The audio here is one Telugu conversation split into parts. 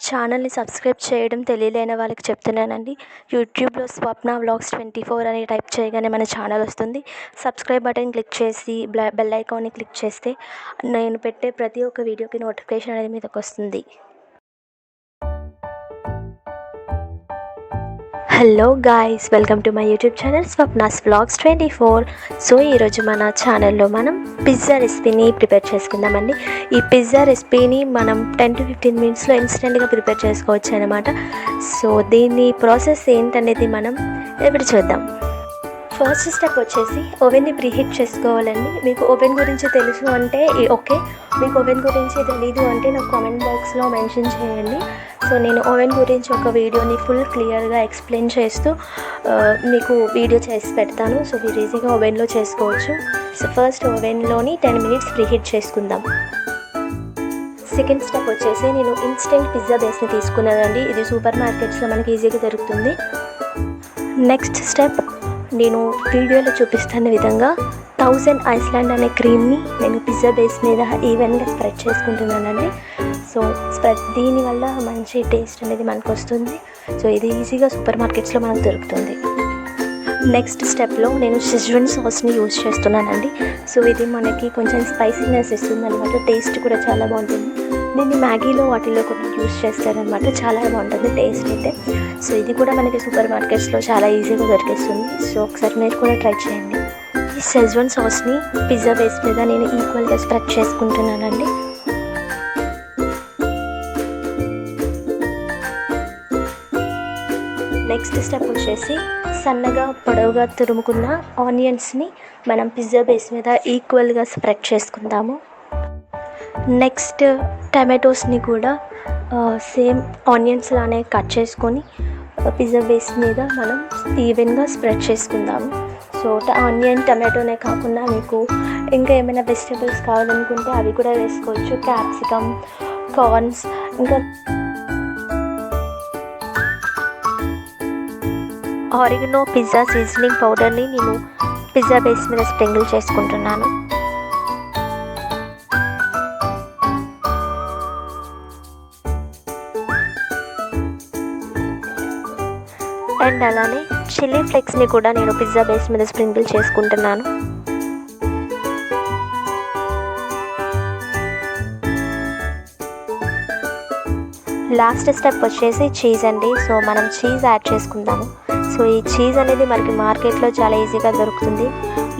ఛానల్ని సబ్స్క్రైబ్ చేయడం తెలియలేని వాళ్ళకి చెప్తున్నానండి. యూట్యూబ్లో స్వప్న వ్లాగ్స్ 24 అని టైప్ చేయగానే మన ఛానల్ వస్తుంది. సబ్స్క్రైబ్ బటన్ క్లిక్ చేసి బెల్ ఐకాన్ని క్లిక్ చేస్తే నేను పెట్టే ప్రతి ఒక్క వీడియోకి నోటిఫికేషన్ అనేది మీదకి వస్తుంది. Hello guys, welcome to my YouTube channel Swapna's vlogs 24. So ఈరోజు మన ఛానల్లో మనం పిజ్జా రెసిపీని ప్రిపేర్ చేసుకుందామండి. ఈ పిజ్జా రెసిపీని మనం 10 to 15 మినిట్స్లో ఇన్స్టెంట్గా ప్రిపేర్ చేసుకోవచ్చు అనమాట. సో దీని ప్రాసెస్ ఏంటనేది మనం ఇప్పుడు చూద్దాం. ఫస్ట్ స్టెప్ వచ్చేసి ఓవెన్ని ప్రీహీట్ చేసుకోవాలండి. మీకు ఓవెన్ గురించి తెలుసు అంటే ఓకే, మీకు ఓవెన్ గురించి తెలీదు అంటే నాకు కామెంట్ బాక్స్లో మెన్షన్ చేయండి. సో నేను ఓవెన్ గురించి ఒక వీడియోని ఫుల్ క్లియర్గా ఎక్స్ప్లెయిన్ చేస్తూ మీకు వీడియో చేసి పెడతాను. సో మీరు ఈజీగా ఓవెన్లో చేసుకోవచ్చు. సో ఫస్ట్ ఓవెన్లోని 10 మినిట్స్ ప్రీహీట్ చేసుకుందాం. సెకండ్ స్టెప్ వచ్చేసి నేను ఇన్స్టెంట్ పిజ్జా బేస్ని తీసుకున్నానండి. ఇది సూపర్ మార్కెట్స్లో మనకి ఈజీగా దొరుకుతుంది. నెక్స్ట్ స్టెప్, నేను వీడియోలో చూపిస్తున్న విధంగా 1000 ఐస్లాండ్ అనే క్రీమ్ని నేను పిజ్జా బేస్ మీద ఈవెన్గా స్ప్రెడ్ చేసుకుంటున్నానండి. సో దీనివల్ల మంచి టేస్ట్ అనేది మనకు వస్తుంది. సో ఇది ఈజీగా సూపర్ మార్కెట్స్లో మనకు దొరుకుతుంది. నెక్స్ట్ స్టెప్లో నేను షెజ్వాన్ సాస్ని యూజ్ చేస్తున్నానండి. సో ఇది మనకి కొంచెం స్పైసీనెస్ ఇస్తుంది అనమాట. టేస్ట్ కూడా చాలా బాగుంటుంది. దీన్ని మ్యాగీలో వాటిలో కూడా యూజ్ చేస్తారనమాట. చాలా బాగుంటుంది టేస్ట్ అయితే. సో ఇది కూడా మనకి సూపర్ మార్కెట్స్లో చాలా ఈజీగా దొరికేస్తుంది. సో ఒకసారి మీరు కూడా ట్రై చేయండి. ఈ షెజ్వాన్ సాస్ని పిజ్జా బేస్ మీద నేను ఈక్వల్గా స్ప్రెడ్ చేసుకుంటున్నానండి. నెక్స్ట్ స్టెప్ వచ్చేసి సన్నగా పొడవుగా తురుముకున్న ఆనియన్స్ని మనం పిజ్జా బేస్ మీద ఈక్వల్గా స్ప్రెడ్ చేసుకుందాము. నెక్స్ట్ టమాటోస్ని కూడా సేమ్ ఆనియన్స్ లానే కట్ చేసుకొని పిజ్జా బేస్ మీద మనం ఈవెన్గా స్ప్రెడ్ చేసుకుందాము. సో ఆనియన్ టమాటోనే కాకుండా మీకు ఇంకా ఏమైనా వెజిటబుల్స్ కావాలనుకుంటే అవి కూడా వేసుకోవచ్చు. క్యాప్సికమ్, కార్న్స్, ఇంకా ఆరిగనో పిజ్జా సీజనింగ్ పౌడర్ని నేను పిజ్జా బేస్ మీద స్ప్రింకిల్ చేసుకుంటున్నాను. అండ్ అలానే చిల్లీ ఫ్లేక్స్ని కూడా నేను పిజ్జా బేస్ మీద స్ప్రింకిల్ చేసుకుంటున్నాను. లాస్ట్ స్టెప్ వచ్చేసి చీజ్ అండి. సో మనం చీజ్ యాడ్ చేసుకుందాము. సో ఈ చీజ్ అనేది మనకి మార్కెట్లో చాలా ఈజీగా దొరుకుతుంది.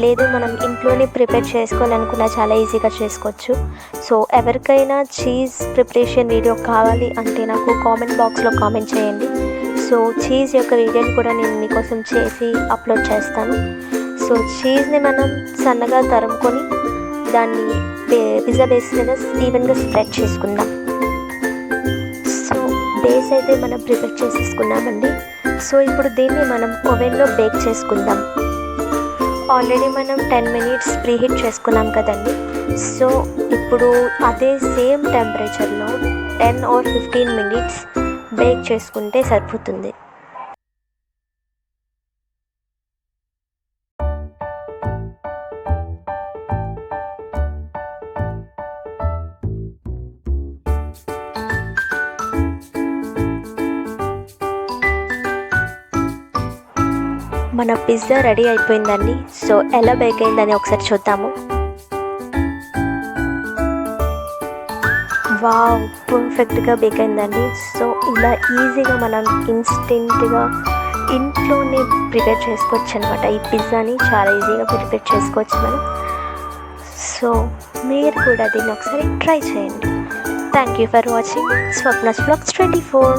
లేదు మనం ఇంట్లోనే ప్రిపేర్ చేసుకోవాలనుకున్నా చాలా ఈజీగా చేసుకోవచ్చు. సో ఎవరికైనా చీజ్ ప్రిపరేషన్ వీడియో కావాలి అంటే నాకు కామెంట్ బాక్స్లో కామెంట్ చేయండి. సో చీజ్ యొక్క వీడియోని కూడా నేను మీకోసం చేసి అప్లోడ్ చేస్తాను. సో చీజ్ని మనం సన్నగా తరుముకొని దాన్ని పిజ్జా బేస్ మీద ఈవెన్గా స్ప్రెడ్ చేసుకుందాం. సో బేస్ అయితే మనం ప్రిపేర్ చేసేసుకున్నామండి. సో ఇప్పుడు దీన్ని మనం ఓవెన్లో బేక్ చేసుకుందాం. ఆల్రెడీ మనం 10 మినిట్స్ ప్రీహీట్ చేసుకున్నాం కదండి. సో ఇప్పుడు అదే సేమ్ టెంపరేచర్లో 10 or 15 మినిట్స్ బేక్ చేసుకుంటే సరిపోతుంది. మన పిజ్జా రెడీ అయిపోయిందండి. సో ఎలా బేక్ అయిందని ఒకసారి చూద్దాము. వావ్, పర్ఫెక్ట్గా బేక్ అయిందండి. సో ఇలా ఈజీగా మనం ఇన్స్టెంట్గా ఇంట్లోనే ప్రిపేర్ చేసుకోవచ్చు అనమాట. ఈ పిజ్జాని చాలా ఈజీగా ప్రిపేర్ చేసుకోవచ్చు మనం. సో మీరు కూడా దీన్ని ఒకసారి ట్రై చేయండి. Thank you for watching Swapna's vlogs 24.